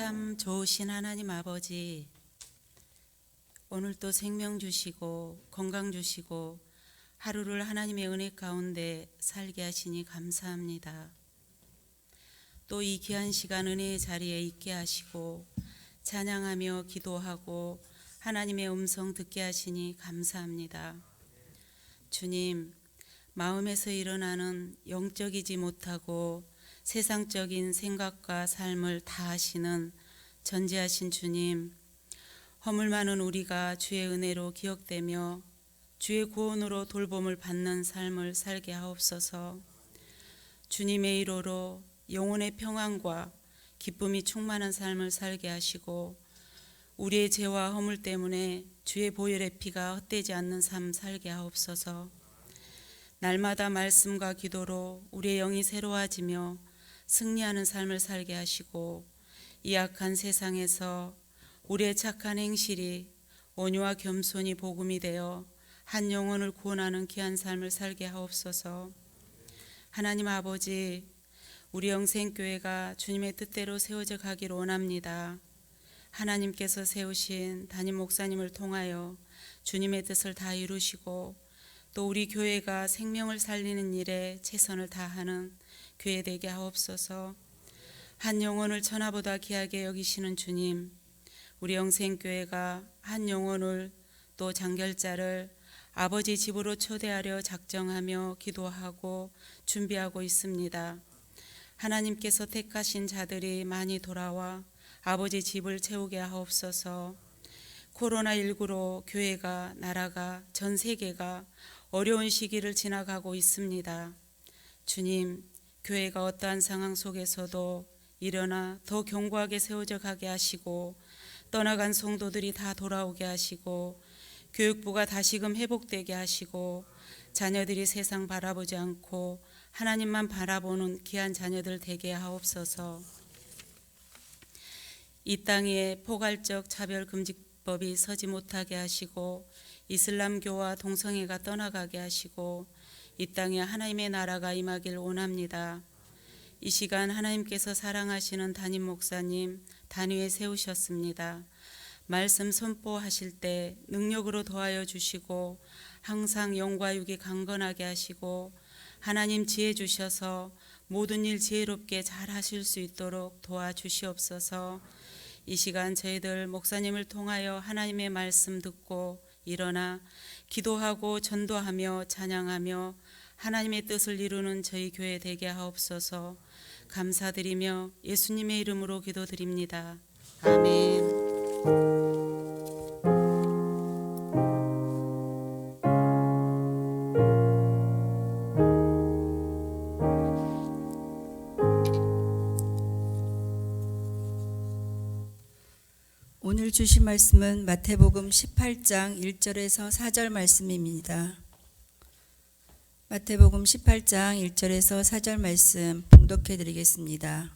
참 좋으신 하나님 아버지, 오늘 또 생명 주시고 건강 주시고 하루를 하나님의 은혜 가운데 살게 하시니 감사합니다. 또 이 귀한 시간 은혜의 자리에 있게 하시고 찬양하며 기도하고 하나님의 음성 듣게 하시니 감사합니다. 주님, 마음에서 일어나는 영적이지 못하고 세상적인 생각과 삶을 다 하시는 전지하신 주님, 허물 많은 우리가 주의 은혜로 기억되며 주의 구원으로 돌봄을 받는 삶을 살게 하옵소서. 주님의 이로로 영혼의 평안과 기쁨이 충만한 삶을 살게 하시고 우리의 죄와 허물 때문에 주의 보혈의 피가 헛되지 않는 삶 살게 하옵소서. 날마다 말씀과 기도로 우리의 영이 새로워지며 승리하는 삶을 살게 하시고 이 악한 세상에서 우리의 착한 행실이 온유와 겸손이 복음이 되어 한 영혼을 구원하는 귀한 삶을 살게 하옵소서. 하나님 아버지, 우리 영생교회가 주님의 뜻대로 세워져 가기를 원합니다. 하나님께서 세우신 담임 목사님을 통하여 주님의 뜻을 다 이루시고 또 우리 교회가 생명을 살리는 일에 최선을 다하는 교회 되게 하옵소서. 한 영혼을 천하보다 귀하게 여기시는 주님, 우리 영생교회가 한 영혼을 또 장결자를 아버지 집으로 초대하려 작정하며 기도하고 준비하고 있습니다. 하나님께서 택하신 자들이 많이 돌아와 아버지 집을 채우게 하옵소서. 코로나19로 교회가, 나라가, 전 세계가 어려운 시기를 지나가고 있습니다. 주님, 교회가 어떠한 상황 속에서도 일어나 더 견고하게 세워져 가게 하시고 떠나간 성도들이 다 돌아오게 하시고 교육부가 다시금 회복되게 하시고 자녀들이 세상 바라보지 않고 하나님만 바라보는 귀한 자녀들 되게 하옵소서. 이 땅에 포괄적 차별금지법이 서지 못하게 하시고 이슬람교와 동성애가 떠나가게 하시고 이 땅에 하나님의 나라가 임하길 원합니다. 이 시간 하나님께서 사랑하시는 담임 목사님 단위에 세우셨습니다. 말씀 선포하실 때 능력으로 도와여 주시고 항상 영과 육이 강건하게 하시고 하나님 지혜 주셔서 모든 일 지혜롭게 잘 하실 수 있도록 도와주시옵소서. 이 시간 저희들 목사님을 통하여 하나님의 말씀 듣고 일어나 기도하고 전도하며 찬양하며 하나님의 뜻을 이루는 저희 교회 되게 하옵소서. 감사드리며 예수님의 이름으로 기도드립니다. 아멘. 오늘 주신 말씀은 마태복음 18장 1절에서 4절 말씀입니다. 마태복음 18장 1절에서 4절 말씀 봉독해 드리겠습니다.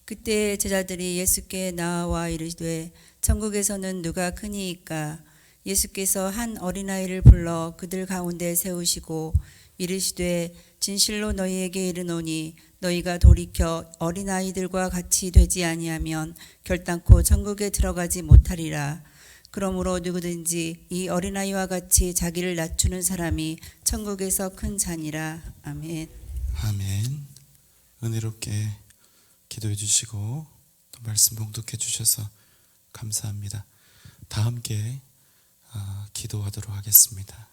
그때 제자들이 예수께 나와 이르되 천국에서는 누가 크니이까? 예수께서 한 어린아이를 불러 그들 가운데 세우시고 이르시되 진실로 너희에게 이르노니 너희가 돌이켜 어린아이들과 같이 되지 아니하면 결단코 천국에 들어가지 못하리라. 그러므로 누구든지 이 어린아이와 같이 자기를 낮추는 사람이 천국에서 큰 자니라. 아멘. 아멘. 은혜롭게 기도해 주시고 또 말씀 봉독해 주셔서 감사합니다. 다 함께 기도하도록 하겠습니다.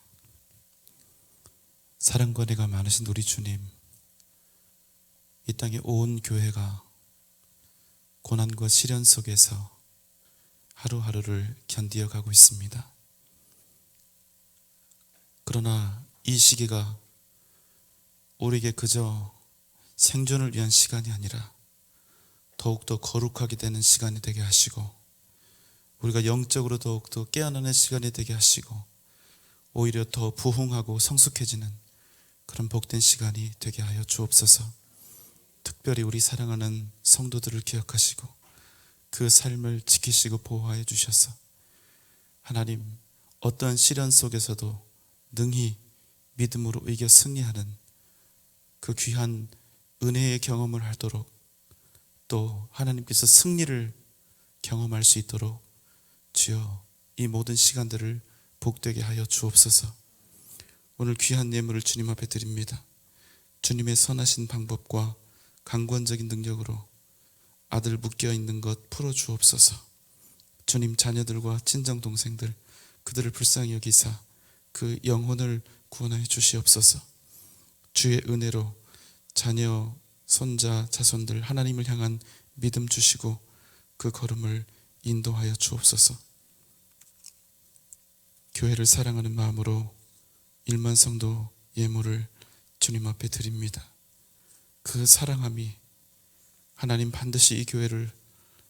사랑과 은혜가 많으신 우리 주님, 이 땅에 온 교회가 고난과 시련 속에서 하루하루를 견디어 가고 있습니다. 그러나 이 시기가 우리에게 그저 생존을 위한 시간이 아니라 더욱더 거룩하게 되는 시간이 되게 하시고 우리가 영적으로 더욱더 깨어나는 시간이 되게 하시고 오히려 더 부흥하고 성숙해지는 그런 복된 시간이 되게 하여 주옵소서. 특별히 우리 사랑하는 성도들을 기억하시고 그 삶을 지키시고 보호하여 주셔서 하나님 어떠한 시련 속에서도 능히 믿음으로 이겨 승리하는 그 귀한 은혜의 경험을 하도록 또 하나님께서 승리를 경험할 수 있도록 주여 이 모든 시간들을 복되게 하여 주옵소서. 오늘 귀한 예물을 주님 앞에 드립니다. 주님의 선하신 방법과 강권적인 능력으로 아들 묶여있는 것 풀어주옵소서. 주님, 자녀들과 친정동생들 그들을 불쌍히 여기사 그 영혼을 구원하여 주시옵소서. 주의 은혜로 자녀, 손자, 자손들 하나님을 향한 믿음 주시고 그 걸음을 인도하여 주옵소서. 교회를 사랑하는 마음으로 1만 성도 예물을 주님 앞에 드립니다. 그 사랑함이 하나님 반드시 이 교회를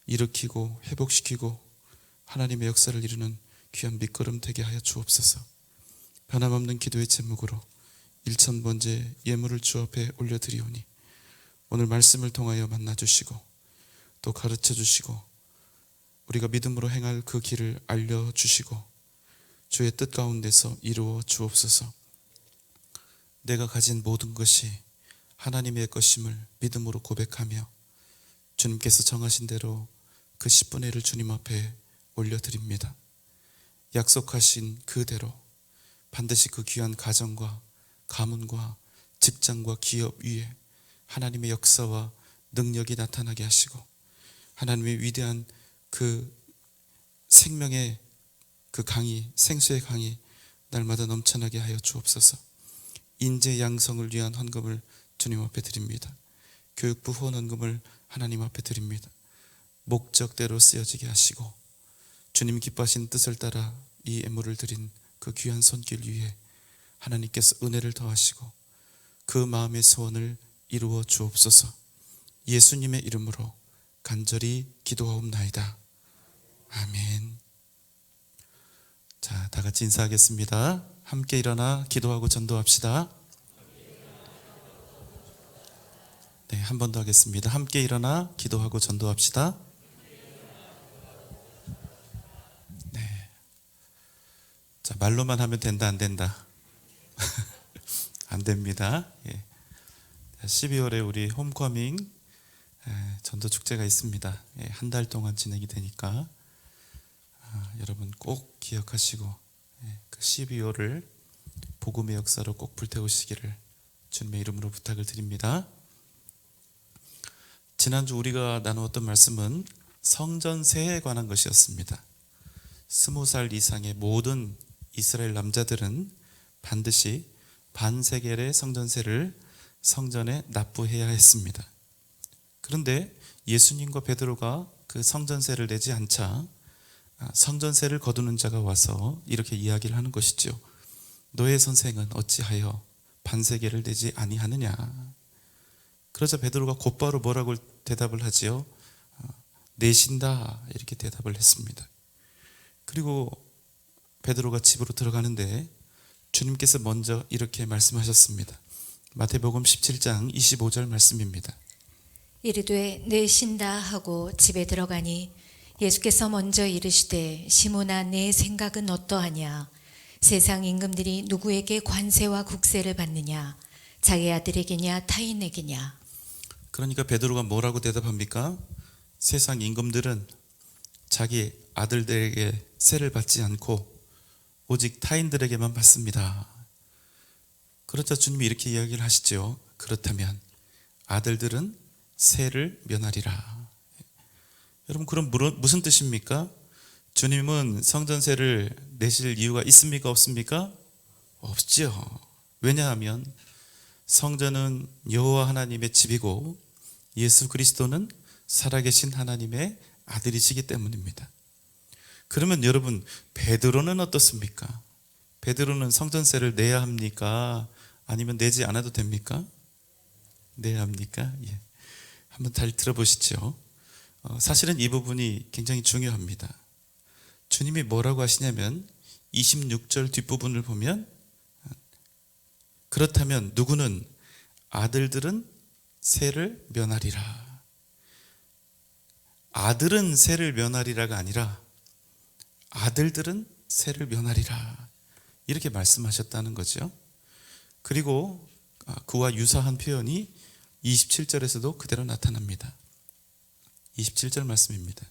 일으키고 회복시키고 하나님의 역사를 이루는 귀한 밑거름 되게 하여 주옵소서. 변함없는 기도의 제목으로 1000번째 예물을 주 앞에 올려드리오니 오늘 말씀을 통하여 만나주시고 또 가르쳐주시고 우리가 믿음으로 행할 그 길을 알려주시고 주의 뜻 가운데서 이루어 주옵소서. 내가 가진 모든 것이 하나님의 것임을 믿음으로 고백하며 주님께서 정하신 대로 그 10분의 1을 주님 앞에 올려드립니다. 약속하신 그대로 반드시 그 귀한 가정과 가문과 직장과 기업 위에 하나님의 역사와 능력이 나타나게 하시고 하나님의 위대한 그 생명의 그 강이, 생수의 강이 날마다 넘쳐나게 하여 주옵소서. 인재 양성을 위한 헌금을 주님 앞에 드립니다. 교육부 후원 헌금을 하나님 앞에 드립니다. 목적대로 쓰여지게 하시고 주님 기뻐하신 뜻을 따라 이 예물을 드린 그 귀한 손길 위에 하나님께서 은혜를 더하시고 그 마음의 소원을 이루어 주옵소서. 예수님의 이름으로 간절히 기도하옵나이다. 아멘. 자, 다 같이 인사하겠습니다. 함께 일어나 기도하고 전도합시다. 네, 한 번 더 하겠습니다. 함께 일어나 기도하고 전도합시다. 네. 자, 말로만 하면 된다, 안 된다? 안 됩니다. 예. 12월에 우리 홈커밍 전도 축제가 있습니다. 한 달 동안 진행이 되니까 여러분 꼭 기억하시고 그 12월을 복음의 역사로 꼭 불태우시기를 주님의 이름으로 부탁을 드립니다. 지난주 우리가 나누었던 말씀은 성전세에 관한 것이었습니다. 20살 이상의 모든 이스라엘 남자들은 반드시 반세겔의 성전세를 성전에 납부해야 했습니다. 그런데 예수님과 베드로가 그 성전세를 내지 않자 성전세를 거두는 자가 와서 이렇게 이야기를 하는 것이죠. 너의 선생은 어찌하여 반세겔을 내지 아니하느냐. 그러자 베드로가 곧바로 뭐라고 대답을 하지요? 내신다, 이렇게 대답을 했습니다. 그리고 베드로가 집으로 들어가는데 주님께서 먼저 이렇게 말씀하셨습니다. 마태복음 17장 25절 말씀입니다. 이르되 내신다 하고 집에 들어가니 예수께서 먼저 이르시되 시몬아 내 생각은 어떠하냐. 세상 임금들이 누구에게 관세와 국세를 받느냐. 자기 아들에게냐 타인에게냐. 그러니까 베드로가 뭐라고 대답합니까? 세상 임금들은 자기 아들들에게 세를 받지 않고 오직 타인들에게만 받습니다. 그러자 주님이 이렇게 이야기를 하시죠. 그렇다면 아들들은 세를 면하리라. 여러분, 그럼 무슨 뜻입니까? 주님은 성전세를 내실 이유가 있습니까? 없습니까? 없죠. 왜냐하면 성전은 여호와 하나님의 집이고 예수 그리스도는 살아계신 하나님의 아들이시기 때문입니다. 그러면 여러분, 베드로는 어떻습니까? 베드로는 성전세를 내야 합니까? 아니면 내지 않아도 됩니까? 내야 합니까? 예. 한번 잘 들어보시죠. 사실은 이 부분이 굉장히 중요합니다. 주님이 뭐라고 하시냐면 26절 뒷부분을 보면 그렇다면 누구는 아들들은 세를 면하리라. 아들은 세를 면하리라가 아니라 아들들은 세를 면하리라, 이렇게 말씀하셨다는 거죠. 그리고 그와 유사한 표현이 27절에서도 그대로 나타납니다. 27절 말씀입니다.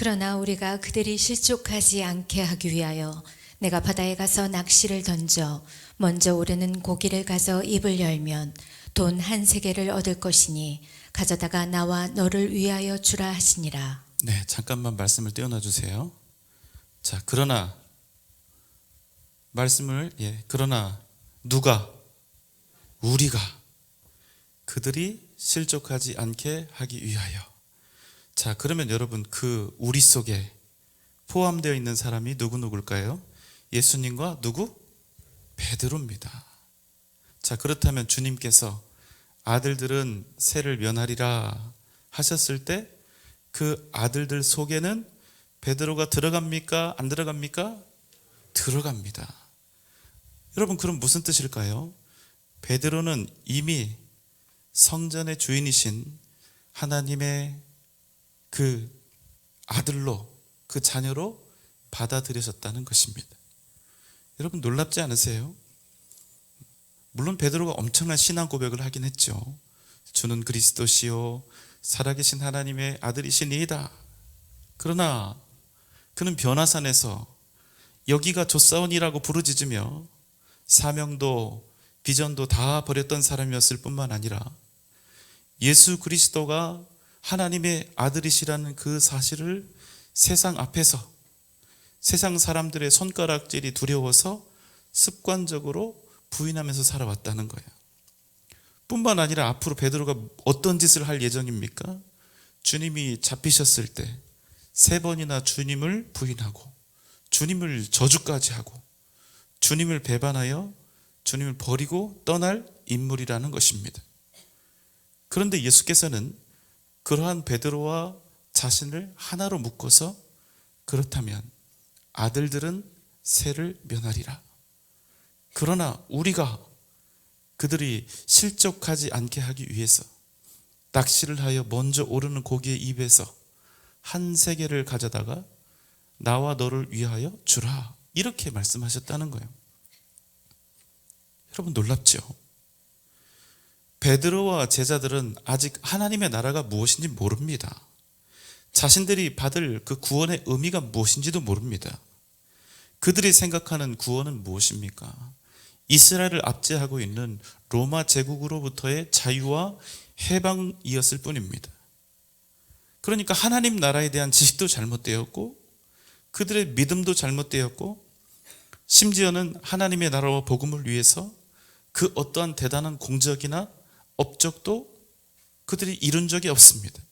그러나 우리가 그들이 실족하지 않게 하기 위하여 내가 바다에 가서 낚시를 던져 먼저 오르는 고기를 가서 입을 열면 돈 한 세겔을 얻을 것이니 가져다가 나와 너를 위하여 주라 하시니라. 네, 잠깐만 말씀을 떼어놔 주세요. 자, 그러나 말씀을 그러나 누가 우리가 그들이 실족하지 않게 하기 위하여. 자, 그러면 여러분 그 우리 속에 포함되어 있는 사람이 누굴까요? 예수님과 누구? 베드로입니다. 자, 그렇다면 주님께서 아들들은 세를 면하리라 하셨을 때 그 아들들 속에는 베드로가 들어갑니까? 안 들어갑니까? 들어갑니다. 여러분, 그럼 무슨 뜻일까요? 베드로는 이미 성전의 주인이신 하나님의 그 아들로, 그 자녀로 받아들여졌다는 것입니다. 여러분, 놀랍지 않으세요? 물론 베드로가 엄청난 신앙 고백을 하긴 했죠. 주는 그리스도시요 살아계신 하나님의 아들이시니이다. 그러나 그는 변화산에서 여기가 조사원이라고 부르짖으며 사명도 비전도 다 버렸던 사람이었을 뿐만 아니라 예수 그리스도가 하나님의 아들이시라는 그 사실을 세상 앞에서 세상 사람들의 손가락질이 두려워서 습관적으로 부인하면서 살아왔다는 거예요. 뿐만 아니라 앞으로 베드로가 어떤 짓을 할 예정입니까? 주님이 잡히셨을 때 3번이나 주님을 부인하고 주님을 저주까지 하고 주님을 배반하여 주님을 버리고 떠날 인물이라는 것입니다. 그런데 예수께서는 그러한 베드로와 자신을 하나로 묶어서 그렇다면 아들들은 세를 면하리라. 그러나 우리가 그들이 실족하지 않게 하기 위해서 낚시를 하여 먼저 오르는 고기의 입에서 한 세겔을 가져다가 나와 너를 위하여 주라. 이렇게 말씀하셨다는 거예요. 여러분, 놀랍죠? 베드로와 제자들은 아직 하나님의 나라가 무엇인지 모릅니다. 자신들이 받을 그 구원의 의미가 무엇인지도 모릅니다. 그들이 생각하는 구원은 무엇입니까? 이스라엘을 압제하고 있는 로마 제국으로부터의 자유와 해방이었을 뿐입니다. 그러니까 하나님 나라에 대한 지식도 잘못되었고 그들의 믿음도 잘못되었고 심지어는 하나님의 나라와 복음을 위해서 그 어떠한 대단한 공적이나 업적도 그들이 이룬 적이 없습니다.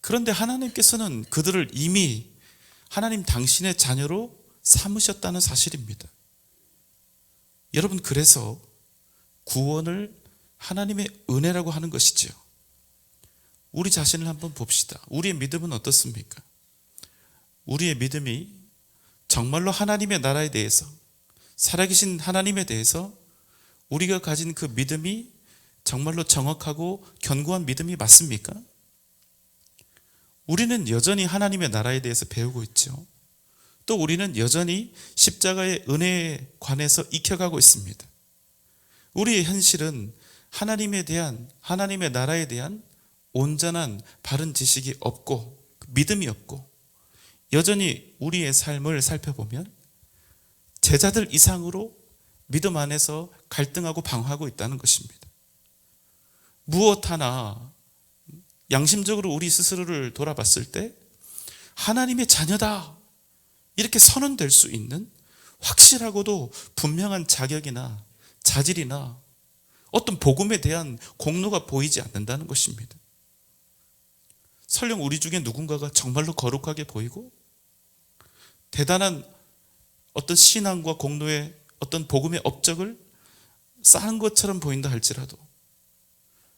그런데 하나님께서는 그들을 이미 하나님 당신의 자녀로 삼으셨다는 사실입니다. 여러분, 그래서 구원을 하나님의 은혜라고 하는 것이죠. 우리 자신을 한번 봅시다. 우리의 믿음은 어떻습니까? 우리의 믿음이 정말로 하나님의 나라에 대해서, 살아계신 하나님에 대해서 우리가 가진 그 믿음이 정말로 정확하고 견고한 믿음이 맞습니까? 우리는 여전히 하나님의 나라에 대해서 배우고 있죠. 또 우리는 여전히 십자가의 은혜에 관해서 익혀가고 있습니다. 우리의 현실은 하나님에 대한, 하나님의 나라에 대한 온전한 바른 지식이 없고 믿음이 없고 여전히 우리의 삶을 살펴보면 제자들 이상으로 믿음 안에서 갈등하고 방황하고 있다는 것입니다. 무엇 하나 양심적으로 우리 스스로를 돌아봤을 때 하나님의 자녀다 이렇게 선언될 수 있는 확실하고도 분명한 자격이나 자질이나 어떤 복음에 대한 공로가 보이지 않는다는 것입니다. 설령 우리 중에 누군가가 정말로 거룩하게 보이고 대단한 어떤 신앙과 공로의 어떤 복음의 업적을 쌓은 것처럼 보인다 할지라도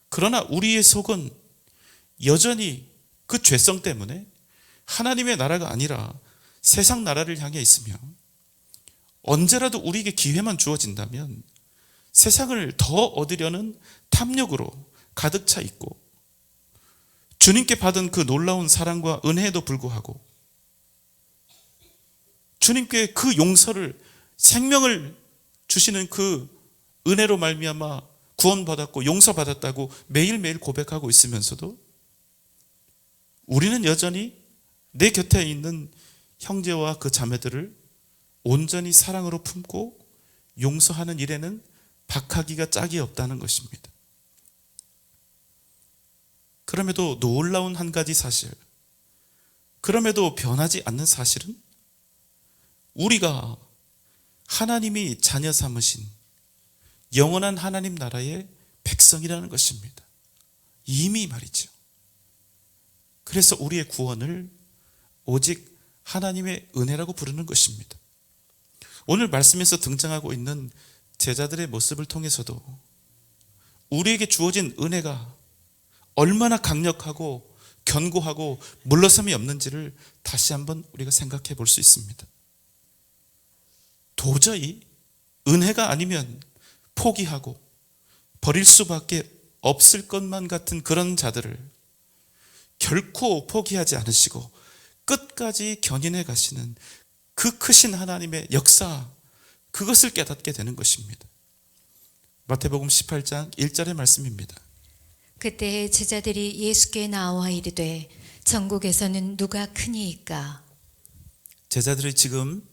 그러나 우리의 속은 여전히 그 죄성 때문에 하나님의 나라가 아니라 세상 나라를 향해 있으며 언제라도 우리에게 기회만 주어진다면 세상을 더 얻으려는 탐욕으로 가득 차 있고 주님께 받은 그 놀라운 사랑과 은혜에도 불구하고 주님께 그 용서를 생명을 주시는 그 은혜로 말미암아 구원받았고 용서받았다고 매일매일 고백하고 있으면서도 우리는 여전히 내 곁에 있는 형제와 그 자매들을 온전히 사랑으로 품고 용서하는 일에는 박하기가 짝이 없다는 것입니다. 그럼에도 놀라운 한 가지 사실, 그럼에도 변하지 않는 사실은 우리가 하나님이 자녀 삼으신 영원한 하나님 나라의 백성이라는 것입니다. 이미 말이죠. 그래서 우리의 구원을 오직 하나님의 은혜라고 부르는 것입니다. 오늘 말씀에서 등장하고 있는 제자들의 모습을 통해서도 우리에게 주어진 은혜가 얼마나 강력하고 견고하고 물러섬이 없는지를 다시 한번 우리가 생각해 볼 수 있습니다. 도저히 은혜가 아니면 포기하고 버릴 수밖에 없을 것만 같은 그런 자들을 결코 포기하지 않으시고 끝까지 견인해 가시는 그 크신 하나님의 역사, 그것을 깨닫게 되는 것입니다. 마태복음 18장 1절의 말씀입니다. 그때 제자들이 예수께 나와 이르되 천국에서는 누가 크니이까? 제자들이 지금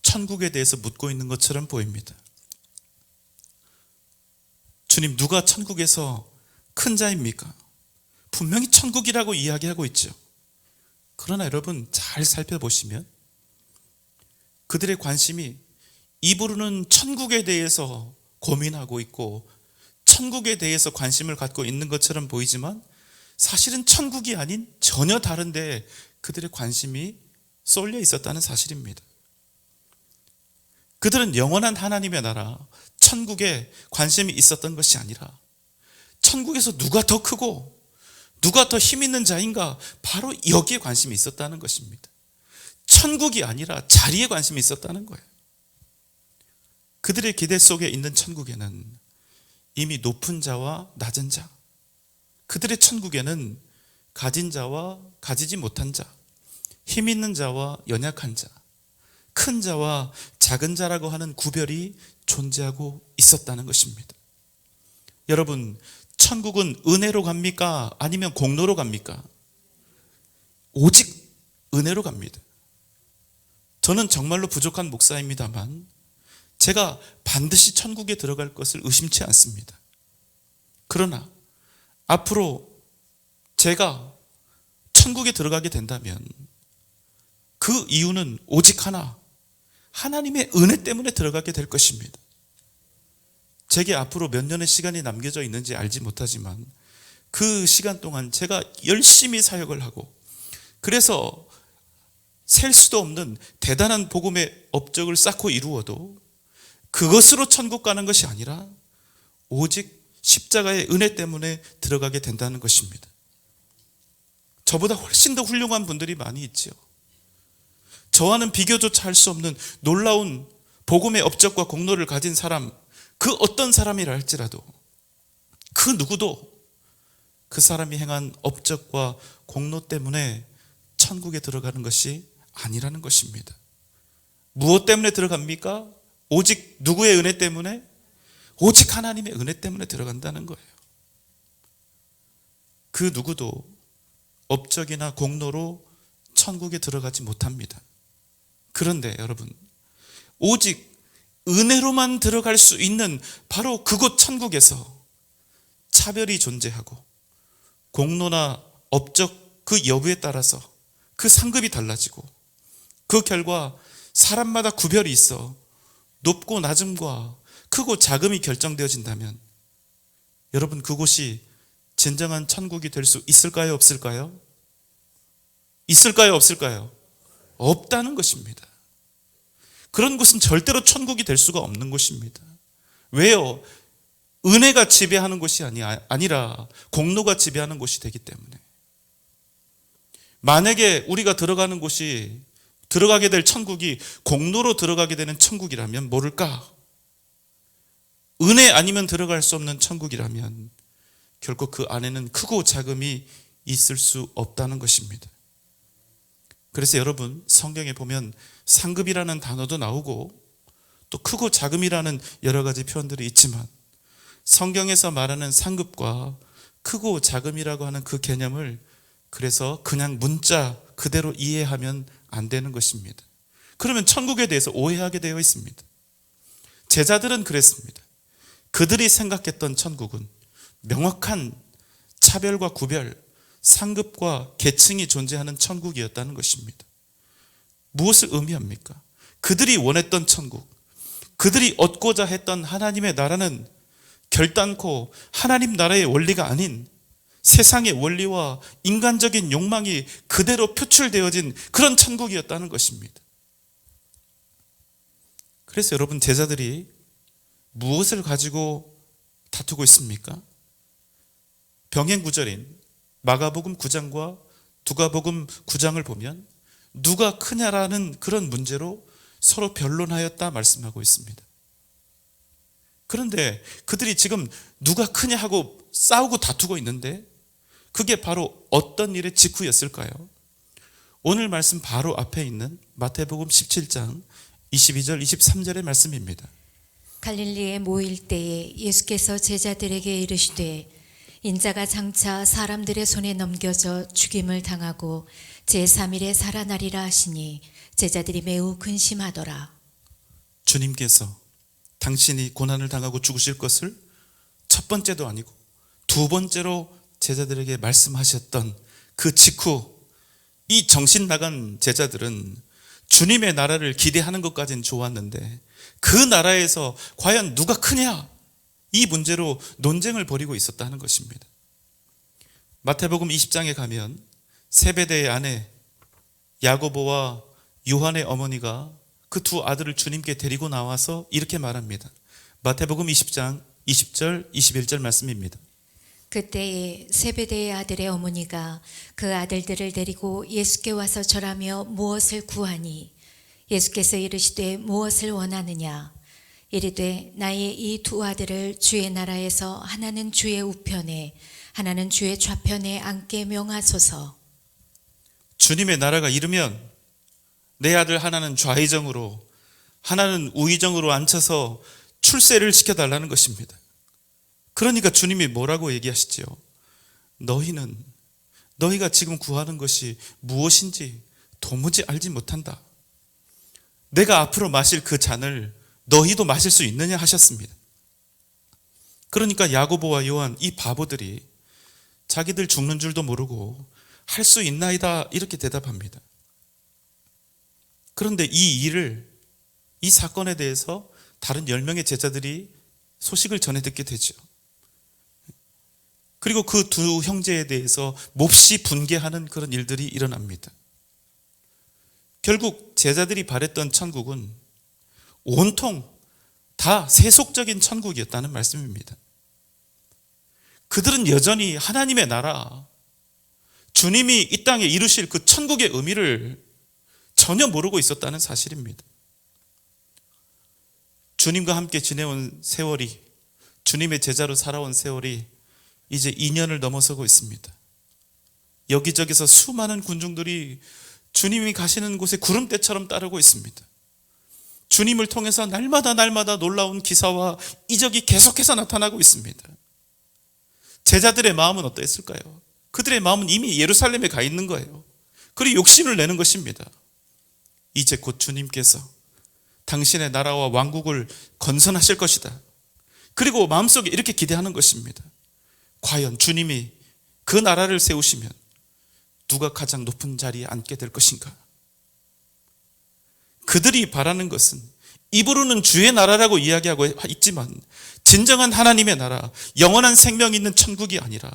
천국에 대해서 묻고 있는 것처럼 보입니다. 주님, 누가 천국에서 큰 자입니까? 분명히 천국이라고 이야기하고 있죠. 그러나 여러분 잘 살펴보시면 그들의 관심이 입으로는 천국에 대해서 고민하고 있고 천국에 대해서 관심을 갖고 있는 것처럼 보이지만 사실은 천국이 아닌 전혀 다른데 그들의 관심이 쏠려 있었다는 사실입니다. 그들은 영원한 하나님의 나라, 천국에 관심이 있었던 것이 아니라 천국에서 누가 더 크고 누가 더 힘 있는 자인가, 바로 여기에 관심이 있었다는 것입니다. 천국이 아니라 자리에 관심이 있었다는 거예요. 그들의 기대 속에 있는 천국에는 이미 높은 자와 낮은 자, 그들의 천국에는 가진 자와 가지지 못한 자, 힘 있는 자와 연약한 자, 큰 자와 작은 자라고 하는 구별이 존재하고 있었다는 것입니다. 여러분, 천국은 은혜로 갑니까? 아니면 공로로 갑니까? 오직 은혜로 갑니다. 저는 정말로 부족한 목사입니다만 제가 반드시 천국에 들어갈 것을 의심치 않습니다. 그러나 앞으로 제가 천국에 들어가게 된다면 그 이유는 오직 하나, 하나님의 은혜 때문에 들어가게 될 것입니다. 제게 앞으로 몇 년의 시간이 남겨져 있는지 알지 못하지만 그 시간 동안 제가 열심히 사역을 하고, 그래서 셀 수도 없는 대단한 복음의 업적을 쌓고 이루어도 그것으로 천국 가는 것이 아니라 오직 십자가의 은혜 때문에 들어가게 된다는 것입니다. 저보다 훨씬 더 훌륭한 분들이 많이 있죠. 저와는 비교조차 할 수 없는 놀라운 복음의 업적과 공로를 가진 사람, 그 어떤 사람이라 할지라도 그 누구도 그 사람이 행한 업적과 공로 때문에 천국에 들어가는 것이 아니라는 것입니다. 무엇 때문에 들어갑니까? 오직 누구의 은혜 때문에? 오직 하나님의 은혜 때문에 들어간다는 거예요. 그 누구도 업적이나 공로로 천국에 들어가지 못합니다. 그런데 여러분, 오직 은혜로만 들어갈 수 있는 바로 그곳 천국에서 차별이 존재하고 공로나 업적 그 여부에 따라서 그 상급이 달라지고 그 결과 사람마다 구별이 있어 높고 낮음과 크고 작음이 결정되어진다면 여러분, 그곳이 진정한 천국이 될 수 있을까요? 없을까요? 있을까요? 없을까요? 없다는 것입니다. 그런 곳은 절대로 천국이 될 수가 없는 곳입니다. 왜요? 은혜가 지배하는 곳이 아니라 공로가 지배하는 곳이 되기 때문에. 만약에 우리가 들어가게 될 천국이 공로로 들어가게 되는 천국이라면 모를까? 은혜 아니면 들어갈 수 없는 천국이라면 결코 그 안에는 크고 작음이 있을 수 없다는 것입니다. 그래서 여러분, 성경에 보면 상급이라는 단어도 나오고 또 크고 작음이라는 여러 가지 표현들이 있지만 성경에서 말하는 상급과 크고 작음이라고 하는 그 개념을 그래서 그냥 문자 그대로 이해하면 안 되는 것입니다. 그러면 천국에 대해서 오해하게 되어 있습니다. 제자들은 그랬습니다. 그들이 생각했던 천국은 명확한 차별과 구별, 상급과 계층이 존재하는 천국이었다는 것입니다. 무엇을 의미합니까? 그들이 원했던 천국, 그들이 얻고자 했던 하나님의 나라는 결단코 하나님 나라의 원리가 아닌 세상의 원리와 인간적인 욕망이 그대로 표출되어진 그런 천국이었다는 것입니다. 그래서 여러분, 제자들이 무엇을 가지고 다투고 있습니까? 병행 구절인 마가복음 9장과 누가복음 9장을 보면 누가 크냐라는 그런 문제로 서로 변론하였다 말씀하고 있습니다. 그런데 그들이 지금 누가 크냐 하고 싸우고 다투고 있는데 그게 바로 어떤 일의 직후였을까요? 오늘 말씀 바로 앞에 있는 마태복음 17장 22절 23절의 말씀입니다. 갈릴리에 모일 때에 예수께서 제자들에게 이르시되 인자가 장차 사람들의 손에 넘겨져 죽임을 당하고 제3일에 살아나리라 하시니 제자들이 매우 근심하더라. 주님께서 당신이 고난을 당하고 죽으실 것을 첫 번째도 아니고 두 번째로 제자들에게 말씀하셨던 그 직후 이 정신 나간 제자들은 주님의 나라를 기대하는 것까지는 좋았는데 그 나라에서 과연 누가 크냐? 이 문제로 논쟁을 벌이고 있었다는 것입니다. 마태복음 20장에 가면 세베대의 아내 야고보와 요한의 어머니가 그 두 아들을 주님께 데리고 나와서 이렇게 말합니다. 마태복음 20장 20절 21절 말씀입니다. 그때에 세베대의 아들의 어머니가 그 아들들을 데리고 예수께 와서 절하며 무엇을 구하니 예수께서 이르시되 무엇을 원하느냐 이르되 나의 이 두 아들을 주의 나라에서 하나는 주의 우편에 하나는 주의 좌편에 앉게 명하소서. 주님의 나라가 이르면 내 아들 하나는 좌의정으로 하나는 우의정으로 앉혀서 출세를 시켜달라는 것입니다. 그러니까 주님이 뭐라고 얘기하시지요? 너희가 지금 구하는 것이 무엇인지 도무지 알지 못한다. 내가 앞으로 마실 그 잔을 너희도 마실 수 있느냐 하셨습니다. 그러니까 야고보와 요한 이 바보들이 자기들 죽는 줄도 모르고 할 수 있나이다 이렇게 대답합니다. 그런데 이 사건에 대해서 다른 10명의 제자들이 소식을 전해 듣게 되죠. 그리고 그 두 형제에 대해서 몹시 분개하는 그런 일들이 일어납니다. 결국 제자들이 바랬던 천국은 온통 다 세속적인 천국이었다는 말씀입니다. 그들은 여전히 하나님의 나라, 주님이 이 땅에 이루실 그 천국의 의미를 전혀 모르고 있었다는 사실입니다. 주님과 함께 지내온 세월이, 주님의 제자로 살아온 세월이 이제 2년을 넘어서고 있습니다. 여기저기서 수많은 군중들이 주님이 가시는 곳에 구름대처럼 따르고 있습니다. 주님을 통해서 날마다 놀라운 기사와 이적이 계속해서 나타나고 있습니다. 제자들의 마음은 어떠했을까요? 그들의 마음은 이미 예루살렘에 가 있는 거예요. 그리고 욕심을 내는 것입니다. 이제 곧 주님께서 당신의 나라와 왕국을 건설하실 것이다. 그리고 마음속에 이렇게 기대하는 것입니다. 과연 주님이 그 나라를 세우시면 누가 가장 높은 자리에 앉게 될 것인가? 그들이 바라는 것은 입으로는 주의 나라라고 이야기하고 있지만 진정한 하나님의 나라, 영원한 생명이 있는 천국이 아니라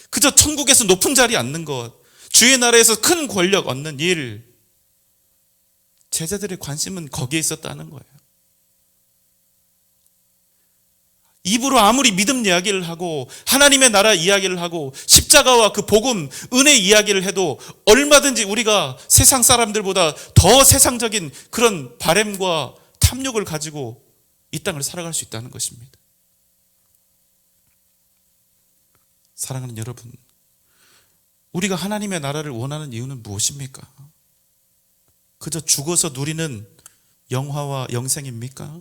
그저 천국에서 높은 자리에 앉는 것, 주의 나라에서 큰 권력 얻는 일, 제자들의 관심은 거기에 있었다는 거예요. 입으로 아무리 믿음 이야기를 하고 하나님의 나라 이야기를 하고 십자가와 그 복음, 은혜 이야기를 해도 얼마든지 우리가 세상 사람들보다 더 세상적인 그런 바램과 탐욕을 가지고 이 땅을 살아갈 수 있다는 것입니다. 사랑하는 여러분, 우리가 하나님의 나라를 원하는 이유는 무엇입니까? 그저 죽어서 누리는 영화와 영생입니까?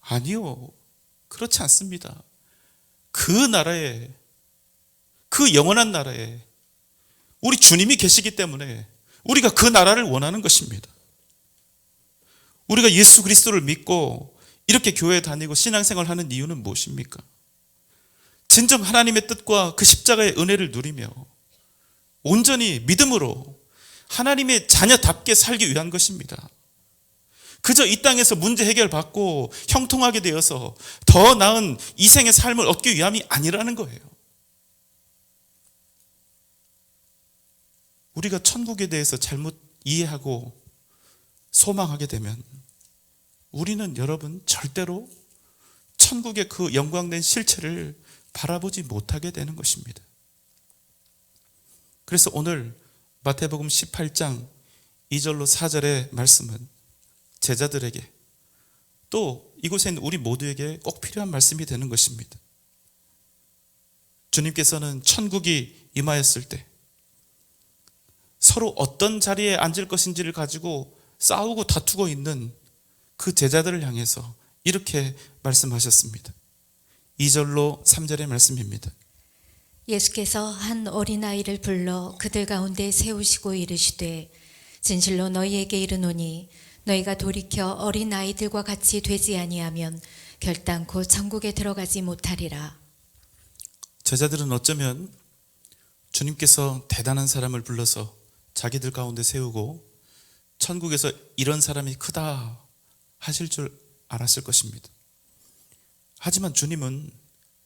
아니요, 그렇지 않습니다. 그 나라에 그 영원한 나라에 우리 주님이 계시기 때문에 우리가 그 나라를 원하는 것입니다. 우리가 예수 그리스도를 믿고 이렇게 교회에 다니고 신앙생활을 하는 이유는 무엇입니까? 진정 하나님의 뜻과 그 십자가의 은혜를 누리며 온전히 믿음으로 하나님의 자녀답게 살기 위한 것입니다. 그저 이 땅에서 문제 해결받고 형통하게 되어서 더 나은 이생의 삶을 얻기 위함이 아니라는 거예요. 우리가 천국에 대해서 잘못 이해하고 소망하게 되면 우리는 여러분 절대로 천국의 그 영광된 실체를 바라보지 못하게 되는 것입니다. 그래서 오늘 마태복음 18장 2절로 4절의 말씀은 제자들에게 또 이곳에 있는 우리 모두에게 꼭 필요한 말씀이 되는 것입니다. 주님께서는 천국이 임하였을 때 서로 어떤 자리에 앉을 것인지를 가지고 싸우고 다투고 있는 그 제자들을 향해서 이렇게 말씀하셨습니다. 2절로 3절의 말씀입니다. 예수께서 한 어린아이를 불러 그들 가운데 세우시고 이르시되 진실로 너희에게 이르노니 너희가 돌이켜 어린아이들과 같이 되지 아니하면 결단코 천국에 들어가지 못하리라. 제자들은 어쩌면 주님께서 대단한 사람을 불러서 자기들 가운데 세우고 천국에서 이런 사람이 크다 하실 줄 알았을 것입니다. 하지만 주님은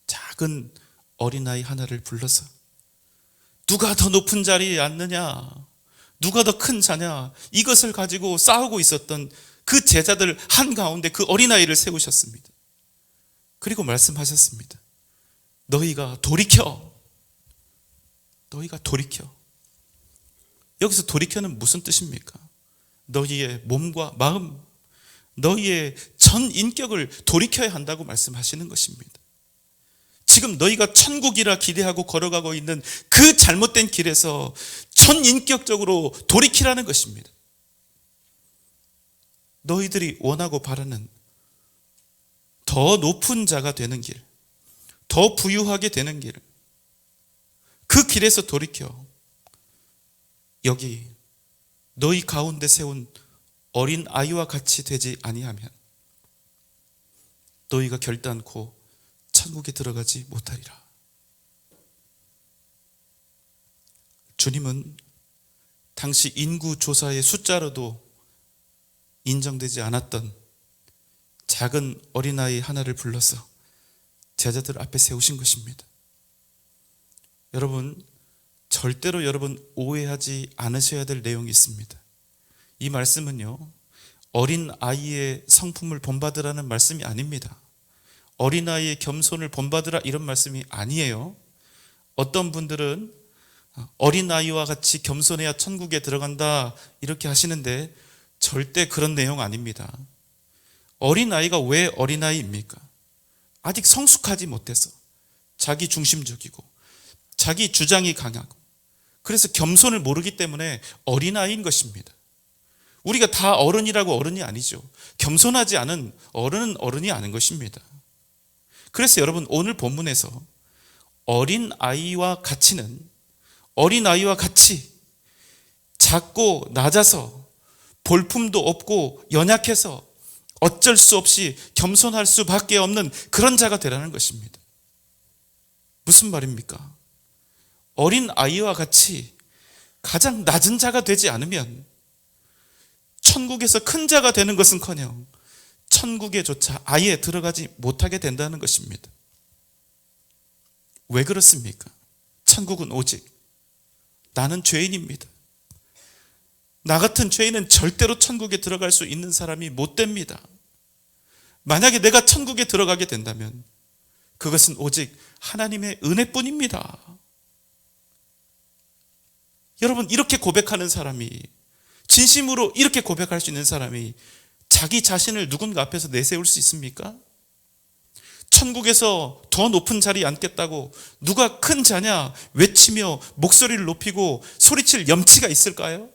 작은 어린아이 하나를 불러서 누가 더 높은 자리에 앉느냐, 누가 더 큰 자냐, 이것을 가지고 싸우고 있었던 그 제자들 한가운데 그 어린아이를 세우셨습니다. 그리고 말씀하셨습니다. 너희가 돌이켜. 여기서 돌이켜는 무슨 뜻입니까? 너희의 몸과 마음, 너희의 전 인격을 돌이켜야 한다고 말씀하시는 것입니다. 지금 너희가 천국이라 기대하고 걸어가고 있는 그 잘못된 길에서 전 인격적으로 돌이키라는 것입니다. 너희들이 원하고 바라는 더 높은 자가 되는 길, 더 부유하게 되는 길, 그 길에서 돌이켜 여기 너희 가운데 세운 어린 아이와 같이 되지 아니하면 너희가 결단코 천국에 들어가지 못하리라. 주님은 당시 인구 조사의 숫자로도 인정되지 않았던 작은 어린아이 하나를 불러서 제자들 앞에 세우신 것입니다. 여러분, 절대로 여러분 오해하지 않으셔야 될 내용이 있습니다. 이 말씀은요, 어린 아이의 성품을 본받으라는 말씀이 아닙니다. 어린아이의 겸손을 본받으라 이런 말씀이 아니에요. 어떤 분들은 어린아이와 같이 겸손해야 천국에 들어간다 이렇게 하시는데 절대 그런 내용 아닙니다. 어린아이가 왜 어린아이입니까? 아직 성숙하지 못해서 자기 중심적이고 자기 주장이 강하고 그래서 겸손을 모르기 때문에 어린아이인 것입니다. 우리가 다 어른이라고 어른이 아니죠. 겸손하지 않은 어른은 어른이 아닌 것입니다. 그래서 여러분 오늘 본문에서 어린아이와 같이는 어린아이와 같이 작고 낮아서 볼품도 없고 연약해서 어쩔 수 없이 겸손할 수밖에 없는 그런 자가 되라는 것입니다. 무슨 말입니까? 어린아이와 같이 가장 낮은 자가 되지 않으면 천국에서 큰 자가 되는 것은커녕 천국에조차 아예 들어가지 못하게 된다는 것입니다. 왜 그렇습니까? 천국은 오직 나는 죄인입니다. 나 같은 죄인은 절대로 천국에 들어갈 수 있는 사람이 못 됩니다. 만약에 내가 천국에 들어가게 된다면 그것은 오직 하나님의 은혜뿐입니다. 여러분, 이렇게 고백하는 사람이, 진심으로 이렇게 고백할 수 있는 사람이 자기 자신을 누군가 앞에서 내세울 수 있습니까? 천국에서 더 높은 자리에 앉겠다고 누가 큰 자냐 외치며 목소리를 높이고 소리칠 염치가 있을까요?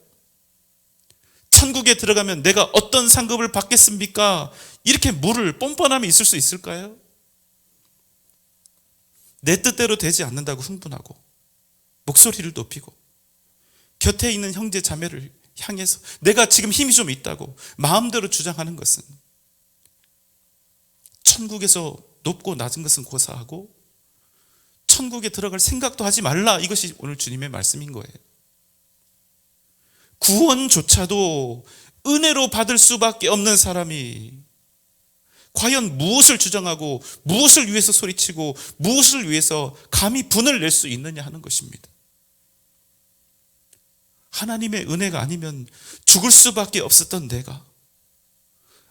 천국에 들어가면 내가 어떤 상급을 받겠습니까? 이렇게 물을 뻔뻔함이 있을 수 있을까요? 내 뜻대로 되지 않는다고 흥분하고 목소리를 높이고 곁에 있는 형제 자매를 향해서 내가 지금 힘이 좀 있다고 마음대로 주장하는 것은 천국에서 높고 낮은 것은 고사하고 천국에 들어갈 생각도 하지 말라. 이것이 오늘 주님의 말씀인 거예요. 구원조차도 은혜로 받을 수밖에 없는 사람이 과연 무엇을 주장하고 무엇을 위해서 소리치고 무엇을 위해서 감히 분을 낼 수 있느냐 하는 것입니다. 하나님의 은혜가 아니면 죽을 수밖에 없었던 내가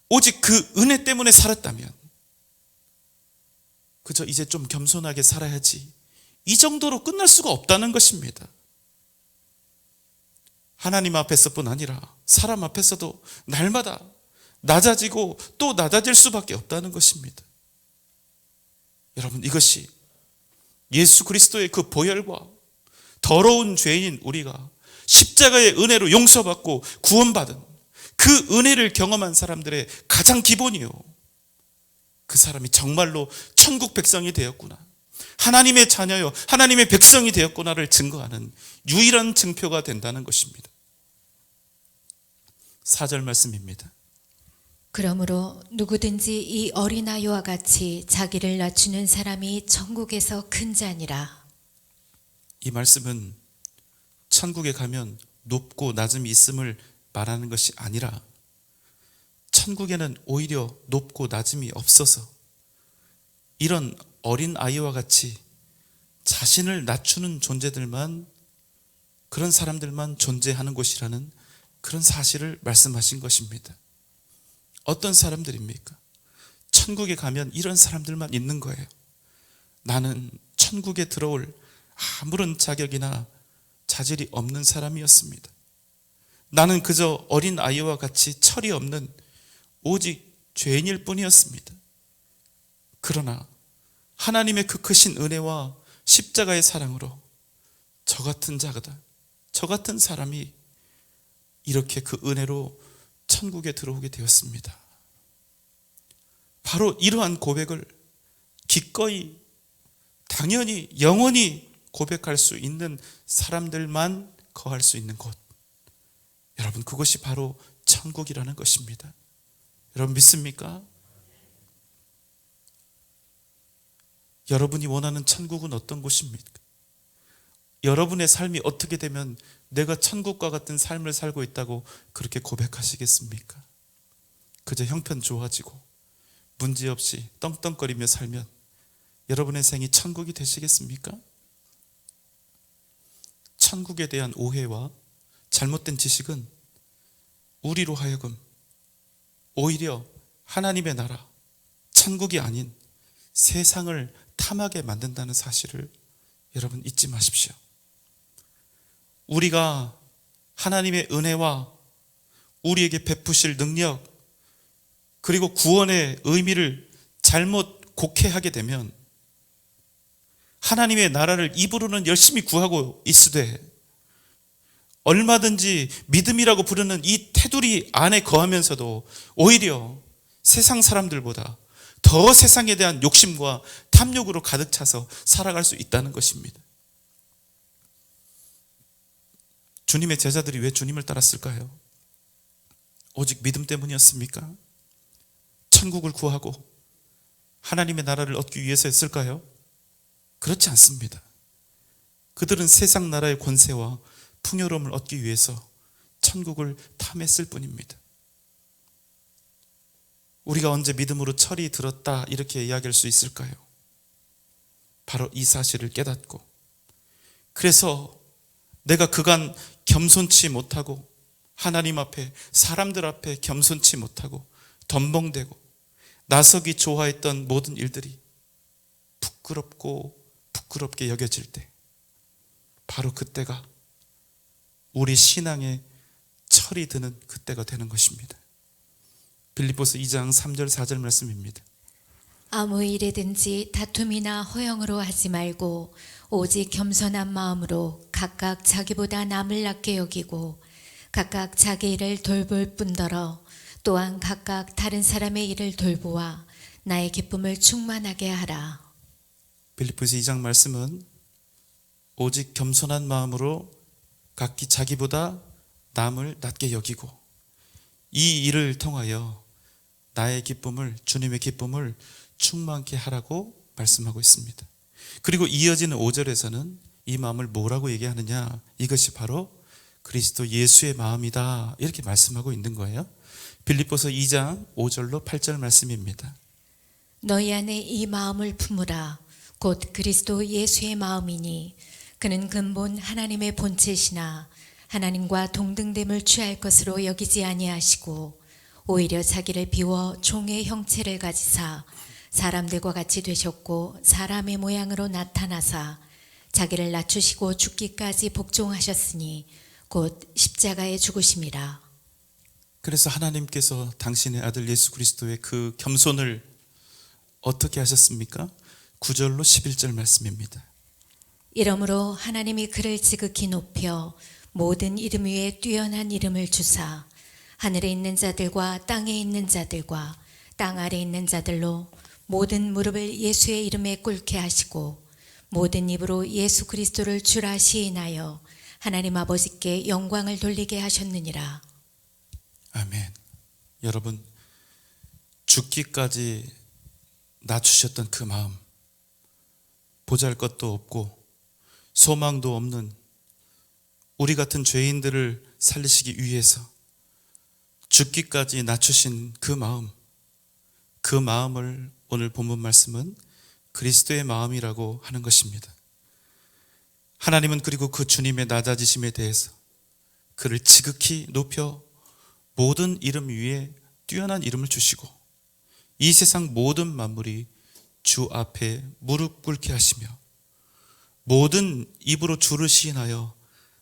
오직 그 은혜 때문에 살았다면 그저 이제 좀 겸손하게 살아야지, 이 정도로 끝날 수가 없다는 것입니다. 하나님 앞에서뿐 아니라 사람 앞에서도 날마다 낮아지고 또 낮아질 수밖에 없다는 것입니다. 여러분, 이것이 예수 그리스도의 그 보혈과 더러운 죄인인 우리가 십자가의 은혜로 용서받고 구원받은 그 은혜를 경험한 사람들의 가장 기본이요, 그 사람이 정말로 천국 백성이 되었구나, 하나님의 자녀요 하나님의 백성이 되었구나를 증거하는 유일한 증표가 된다는 것입니다. 4절 말씀입니다. 그러므로 누구든지 이 어린아이와 같이 자기를 낮추는 사람이 천국에서 큰 자니라. 이 말씀은 천국에 가면 높고 낮음이 있음을 말하는 것이 아니라 천국에는 오히려 높고 낮음이 없어서 이런 어린 아이와 같이 자신을 낮추는 존재들만, 그런 사람들만 존재하는 곳이라는 그런 사실을 말씀하신 것입니다. 어떤 사람들입니까? 천국에 가면 이런 사람들만 있는 거예요. 나는 천국에 들어올 아무런 자격이나 자질이 없는 사람이었습니다. 나는 그저 어린 아이와 같이 철이 없는 오직 죄인일 뿐이었습니다. 그러나 하나님의 그 크신 은혜와 십자가의 사랑으로 저 같은 자가, 저 같은 사람이 이렇게 그 은혜로 천국에 들어오게 되었습니다. 바로 이러한 고백을 기꺼이, 당연히, 영원히 고백할 수 있는 사람들만 거할 수 있는 곳, 여러분, 그것이 바로 천국이라는 것입니다. 여러분 믿습니까? 여러분이 원하는 천국은 어떤 곳입니까? 여러분의 삶이 어떻게 되면 내가 천국과 같은 삶을 살고 있다고 그렇게 고백하시겠습니까? 그저 형편 좋아지고 문제없이 떵떵거리며 살면 여러분의 생이 천국이 되시겠습니까? 천국에 대한 오해와 잘못된 지식은 우리로 하여금 오히려 하나님의 나라, 천국이 아닌 세상을 탐하게 만든다는 사실을 여러분 잊지 마십시오. 우리가 하나님의 은혜와 우리에게 베푸실 능력, 그리고 구원의 의미를 잘못 곡해하게 되면 하나님의 나라를 입으로는 열심히 구하고 있으되 얼마든지 믿음이라고 부르는 이 테두리 안에 거하면서도 오히려 세상 사람들보다 더 세상에 대한 욕심과 탐욕으로 가득 차서 살아갈 수 있다는 것입니다. 주님의 제자들이 왜 주님을 따랐을까요? 오직 믿음 때문이었습니까? 천국을 구하고 하나님의 나라를 얻기 위해서였을까요? 그렇지 않습니다. 그들은 세상 나라의 권세와 풍요로움을 얻기 위해서 천국을 탐했을 뿐입니다. 우리가 언제 믿음으로 철이 들었다 이렇게 이야기할 수 있을까요? 바로 이 사실을 깨닫고, 그래서 내가 그간 겸손치 못하고 하나님 앞에, 사람들 앞에 겸손치 못하고 덤벙대고 나서기 좋아했던 모든 일들이 부끄럽게 여겨질 때, 바로 그때가 우리 신앙의 철이 드는 그때가 되는 것입니다. 빌립보서 2장 3절 4절 말씀입니다. 아무 일에든지 다툼이나 허영으로 하지 말고 오직 겸손한 마음으로 각각 자기보다 남을 낮게 여기고 각각 자기 일을 돌볼 뿐더러 또한 각각 다른 사람의 일을 돌보아 나의 기쁨을 충만하게 하라. 빌립보서 2장 말씀은 오직 겸손한 마음으로 각기 자기보다 남을 낮게 여기고 이 일을 통하여 나의 기쁨을, 주님의 기쁨을 충만케 하라고 말씀하고 있습니다. 그리고 이어지는 5절에서는 이 마음을 뭐라고 얘기하느냐, 이것이 바로 그리스도 예수의 마음이다, 이렇게 말씀하고 있는 거예요. 빌립보서 2장 5절로 8절 말씀입니다. 너희 안에 이 마음을 품으라. 곧 그리스도 예수의 마음이니 그는 근본 하나님의 본체시나 하나님과 동등됨을 취할 것으로 여기지 아니하시고 오히려 자기를 비워 종의 형체를 가지사 사람들과 같이 되셨고 사람의 모양으로 나타나사 자기를 낮추시고 죽기까지 복종하셨으니 곧 십자가에 죽으심이라. 그래서 하나님께서 당신의 아들 예수 그리스도의 그 겸손을 어떻게 하셨습니까? 9절로 11절 말씀입니다. 이러므로 하나님이 그를 지극히 높여 모든 이름 위에 뛰어난 이름을 주사 하늘에 있는 자들과 땅에 있는 자들과 땅 아래 있는 자들로 모든 무릎을 예수의 이름에 꿇게 하시고 모든 입으로 예수 그리스도를 주라 시인하여 하나님 아버지께 영광을 돌리게 하셨느니라. 아멘. 여러분, 죽기까지 낮추셨던 그 마음, 보잘것도 없고 소망도 없는 우리 같은 죄인들을 살리시기 위해서 죽기까지 낮추신 그 마음을 오늘 본문 말씀은 그리스도의 마음이라고 하는 것입니다. 하나님은 그리고 그 주님의 낮아지심에 대해서 그를 지극히 높여 모든 이름 위에 뛰어난 이름을 주시고 이 세상 모든 만물이 주 앞에 무릎 꿇게 하시며 모든 입으로 주를 시인하여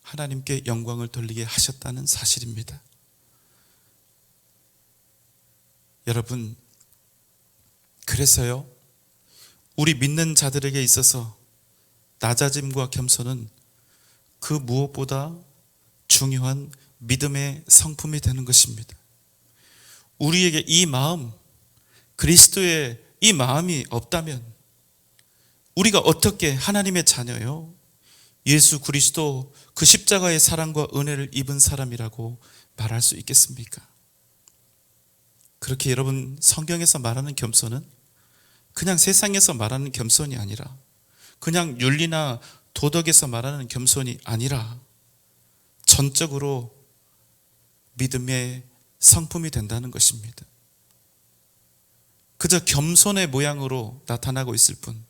하나님께 영광을 돌리게 하셨다는 사실입니다. 여러분, 그래서요, 우리 믿는 자들에게 있어서 낮아짐과 겸손은 그 무엇보다 중요한 믿음의 성품이 되는 것입니다. 우리에게 이 마음, 그리스도의 이 마음이 없다면 우리가 어떻게 하나님의 자녀요, 예수 그리스도 그 십자가의 사랑과 은혜를 입은 사람이라고 말할 수 있겠습니까? 그렇게 여러분, 성경에서 말하는 겸손은 그냥 세상에서 말하는 겸손이 아니라, 그냥 윤리나 도덕에서 말하는 겸손이 아니라 전적으로 믿음의 성품이 된다는 것입니다. 그저 겸손의 모양으로 나타나고 있을 뿐,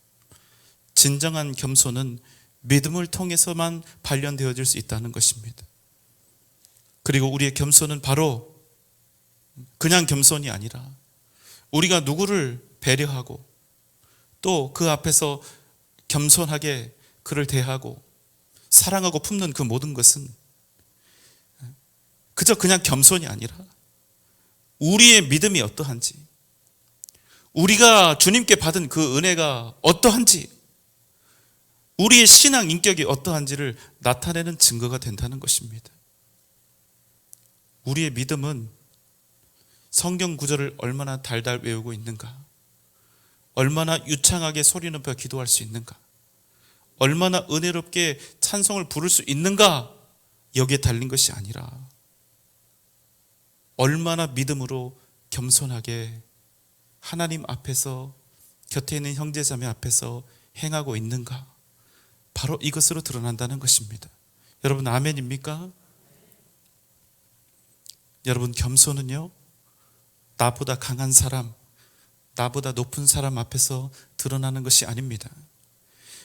진정한 겸손은 믿음을 통해서만 발견되어질 수 있다는 것입니다. 그리고 우리의 겸손은 바로 그냥 겸손이 아니라 우리가 누구를 배려하고 또 그 앞에서 겸손하게 그를 대하고 사랑하고 품는 그 모든 것은 그저 그냥 겸손이 아니라 우리의 믿음이 어떠한지, 우리가 주님께 받은 그 은혜가 어떠한지, 우리의 신앙 인격이 어떠한지를 나타내는 증거가 된다는 것입니다. 우리의 믿음은 성경 구절을 얼마나 달달 외우고 있는가, 얼마나 유창하게 소리 높여 기도할 수 있는가, 얼마나 은혜롭게 찬송을 부를 수 있는가, 여기에 달린 것이 아니라 얼마나 믿음으로 겸손하게 하나님 앞에서, 곁에 있는 형제자매 앞에서 행하고 있는가, 바로 이것으로 드러난다는 것입니다. 여러분, 아멘입니까? 여러분, 겸손은요, 나보다 강한 사람, 나보다 높은 사람 앞에서 드러나는 것이 아닙니다.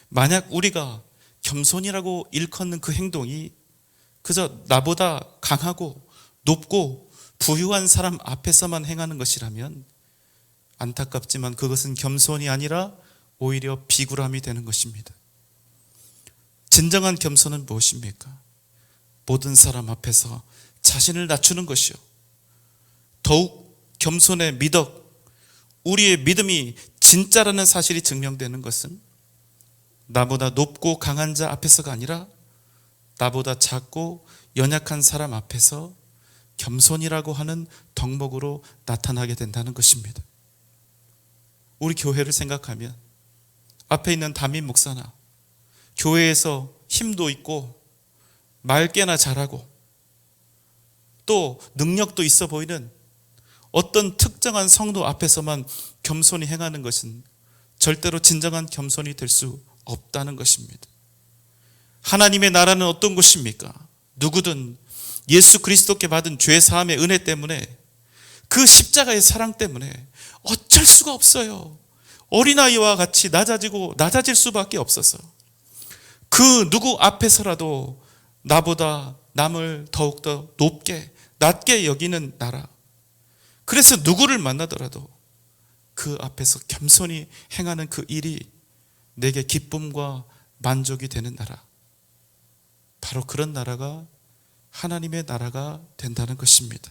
만약 우리가 겸손이라고 일컫는 그 행동이 그저 나보다 강하고 높고 부유한 사람 앞에서만 행하는 것이라면 안타깝지만 그것은 겸손이 아니라 오히려 비굴함이 되는 것입니다. 진정한 겸손은 무엇입니까? 모든 사람 앞에서 자신을 낮추는 것이요, 더욱 겸손의 미덕, 우리의 믿음이 진짜라는 사실이 증명되는 것은 나보다 높고 강한 자 앞에서가 아니라 나보다 작고 연약한 사람 앞에서 겸손이라고 하는 덕목으로 나타나게 된다는 것입니다. 우리 교회를 생각하면 앞에 있는 담임 목사나 교회에서 힘도 있고 말깨나 잘하고 또 능력도 있어 보이는 어떤 특정한 성도 앞에서만 겸손히 행하는 것은 절대로 진정한 겸손이 될 수 없다는 것입니다. 하나님의 나라는 어떤 곳입니까? 누구든 예수 그리스도께 받은 죄 사함의 은혜 때문에, 그 십자가의 사랑 때문에 어쩔 수가 없어요. 어린아이와 같이 낮아질 수밖에 없어서 그 누구 앞에서라도 나보다 남을 더욱더 낮게 여기는 나라. 그래서 누구를 만나더라도 그 앞에서 겸손히 행하는 그 일이 내게 기쁨과 만족이 되는 나라. 바로 그런 나라가 하나님의 나라가 된다는 것입니다.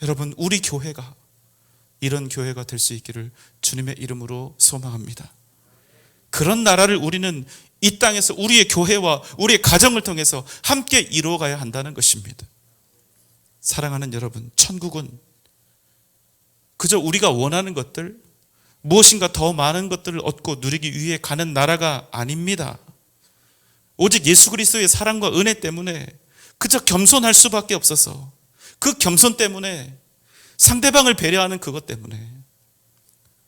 여러분, 우리 교회가 이런 교회가 될 수 있기를 주님의 이름으로 소망합니다. 그런 나라를 우리는 이 땅에서 우리의 교회와 우리의 가정을 통해서 함께 이루어가야 한다는 것입니다. 사랑하는 여러분, 천국은 그저 우리가 원하는 것들, 무엇인가 더 많은 것들을 얻고 누리기 위해 가는 나라가 아닙니다. 오직 예수 그리스도의 사랑과 은혜 때문에 그저 겸손할 수밖에 없어서, 그 겸손 때문에, 상대방을 배려하는 그것 때문에,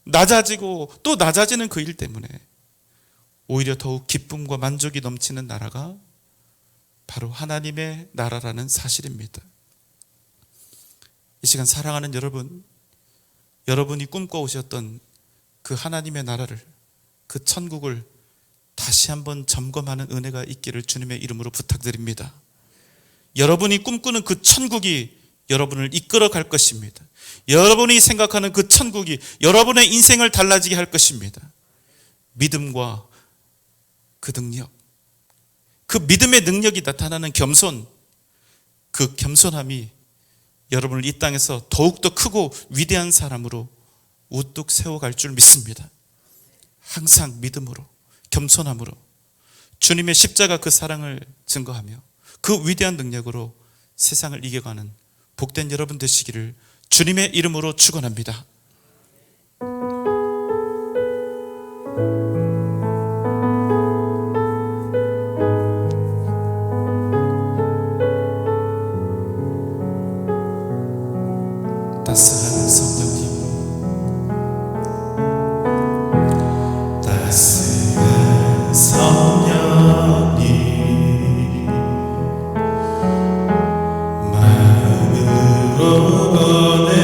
낮아지고 또 낮아지는 그 일 때문에 오히려 더욱 기쁨과 만족이 넘치는 나라가 바로 하나님의 나라라는 사실입니다. 이 시간 사랑하는 여러분, 여러분이 꿈꿔오셨던 그 하나님의 나라를, 그 천국을 다시 한번 점검하는 은혜가 있기를 주님의 이름으로 부탁드립니다. 여러분이 꿈꾸는 그 천국이 여러분을 이끌어 갈 것입니다. 여러분이 생각하는 그 천국이 여러분의 인생을 달라지게 할 것입니다. 믿음과 그 능력, 그 믿음의 능력이 나타나는 겸손, 그 겸손함이 여러분을 이 땅에서 더욱더 크고 위대한 사람으로 우뚝 세워갈 줄 믿습니다. 항상 믿음으로, 겸손함으로 주님의 십자가 그 사랑을 증거하며 그 위대한 능력으로 세상을 이겨가는 복된 여러분 되시기를 주님의 이름으로 축원합니다. 따스한 성령님, 따스한 성령님, 마음으로 보내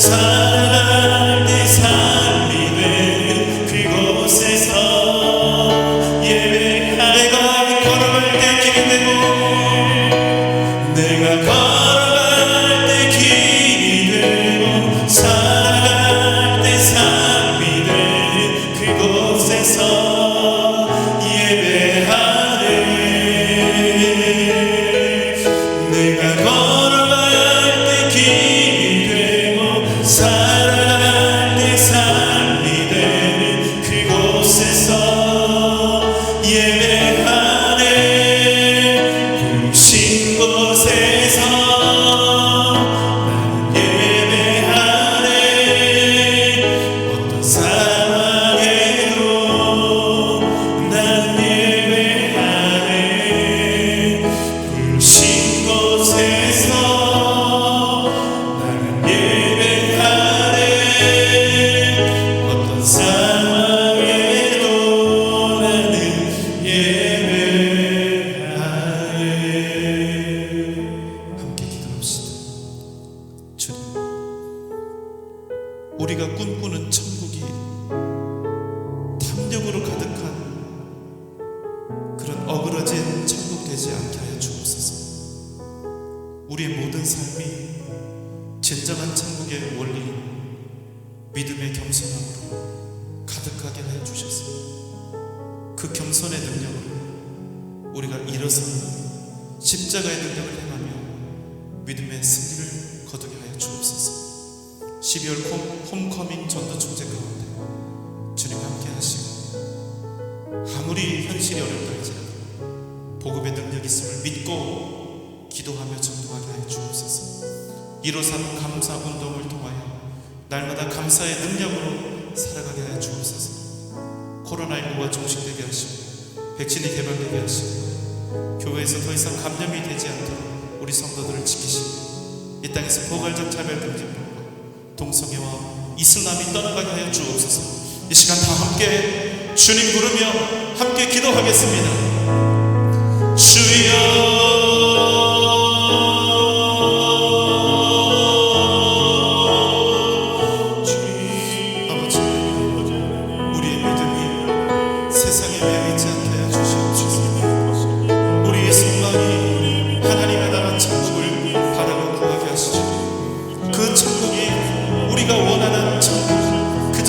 살아갈 때 삶이 되는 그곳에서 예배하네. 내가 걸어갈 때 길이 되고 내가 걸어갈 때 길이 되고 살아갈 때 삶이 되는 그곳에서 예배하네. 내가 걸어갈 때 길이 되고 살아갈 때 삶이 되는 그곳에서 예배하네. 부르신 곳에서 나는 예배하네. 어떤 상황에도 나는 예배하네. 부르신 곳에서 나는 예배하네. 어떤 상황에도 나는 예배하네. 함께 기도합시다. 주님, 우리가 꿈꾸는 천국이 탐욕으로 가득한 그런 어그러진 천국 되지 않게 하여 주옵소서. 우리의 모든 삶이 진정한 천국의 원리, 믿음의 겸손함으로 가득하게 하여 주셔서 그 겸손의 능력으로 우리가 일어서는 십자가의 능력을 행하며 믿음의 승리를 거두게 하여 주옵소서. 12월 홈커밍 전도 축제 가운데 주님 함께 하시고 아무리 현실이 어렵다 할지라도 복음의 능력이 있음을 믿고 기도하며 전도하게 하여 주옵소서. 153 감사 운동을 통하여 날마다 감사의 능력으로 살아가게 하여 주옵소서. 코로나19가 종식되게 하시고 백신이 개발되게 하시고 교회에서 더 이상 감염이 되지 않도록 우리 성도들을 지키시고 이 땅에서 포괄적 차별금지법과 동성애와 이슬람이 떠나가게 하여 주옵소서. 이 시간 다 함께 주님 부르며 함께 기도하겠습니다. 주여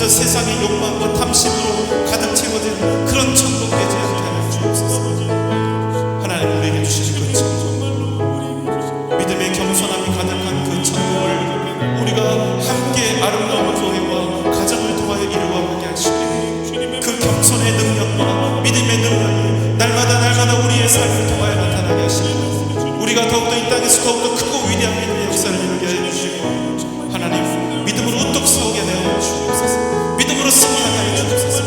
세상의 욕망과 탐심으로 가득 채워진 그런 천국 되지 않게 하여 주옵소서. 하나님 우리에게 주신 그 천국, 믿음의 겸손함이 가득한 그 천국을 우리가 함께 아름다운 교회와 가정을 통하여 이루어가게 하시고 그 겸손의 능력과 믿음의 능력이 날마다 우리의 삶을 통하여 나타나게 하시고 우리가 더욱더 이 땅에서 더욱더 크고 위대한 믿음의 역사를 이루게 하여 주시고 하나님 믿음으로 우뚝 서게 내어 주옵소서. 믿음으로 승리하게 하여 주옵소서.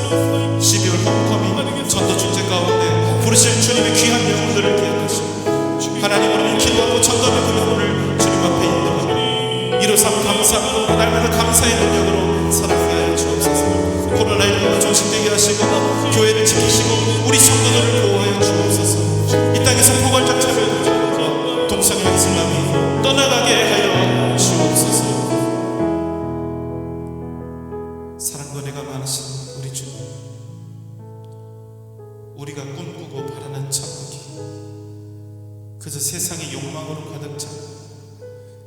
12월 홈커밍 전도축제 가운데 부르실 주님의 귀한 영혼들을 기억하시고 하나님 우리는 기도하고 전도의 부름을 주님 앞에 인도하고 153 감사하고 날마다 감사의 능력으로 살아가게 하여 주옵소서. 코로나19가 종식되게 하시고 교회를 지키시고 우리 성도들을 보호하여 주옵소서. 이 땅에서 포괄적 차별금지법과 동성애 이슬람이 떠나가게 하여 주옵소서. 은혜가 많으신 우리 주님, 우리가 꿈꾸고 바라는 천국이 그저 세상의 욕망으로 가득 찬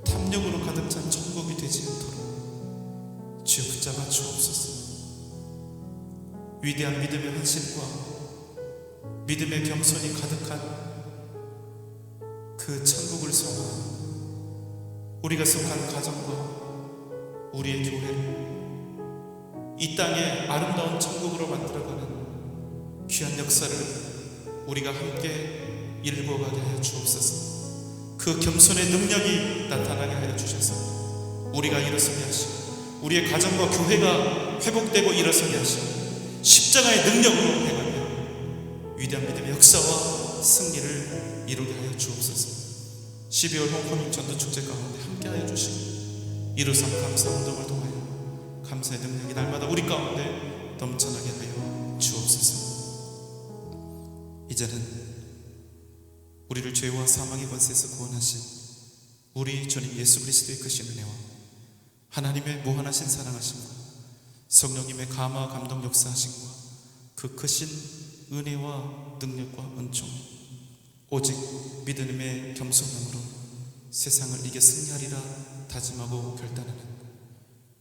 탐욕으로 가득 찬 천국이 되지 않도록 주여 붙잡아 주옵소서. 위대한 믿음의 헌신과 믿음의 겸손이 가득한 그 천국을 소망하는 우리가 속한 가정과 우리의 교회를 이 땅의 아름다운 천국으로 만들어가는 귀한 역사를 우리가 함께 일궈가게 하여 주옵소서. 그 겸손의 능력이 나타나게 하여 주셔서 우리가 일어서게 하시고 우리의 가정과 교회가 회복되고 일어서게 하시고 십자가의 능력으로 행하며 위대한 믿음의 역사와 승리를 이루게 하여 주옵소서. 12월 홈커밍 전도축제 가운데 함께 하여 주시고 153 감사운동을 통하여 감사의 능력이 날마다 우리 가운데 넘쳐나게 하여 주옵소서. 이제는 우리를 죄와 사망의 권세에서 구원하신 우리 주님 예수 그리스도의 크신 은혜와 하나님의 무한하신 사랑하심과 성령님의 감화 감동 역사하심과 그 크신 은혜와 능력과 은총, 오직 믿음의 겸손함으로 세상을 이겨 승리하리라 다짐하고 결단하는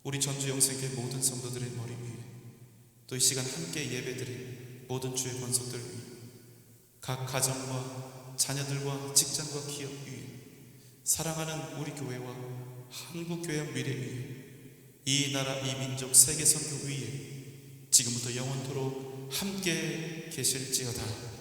우리 전주 영생교회 모든 성도들의 머리 위에, 또 이 시간 함께 예배드린 모든 주의 권속들 위에, 각 가정과 자녀들과 직장과 기업 위에, 사랑하는 우리 교회와 한국교회 미래 위에, 이 나라 이 민족 세계 선교 위에 지금부터 영원토록 함께 계실지어다.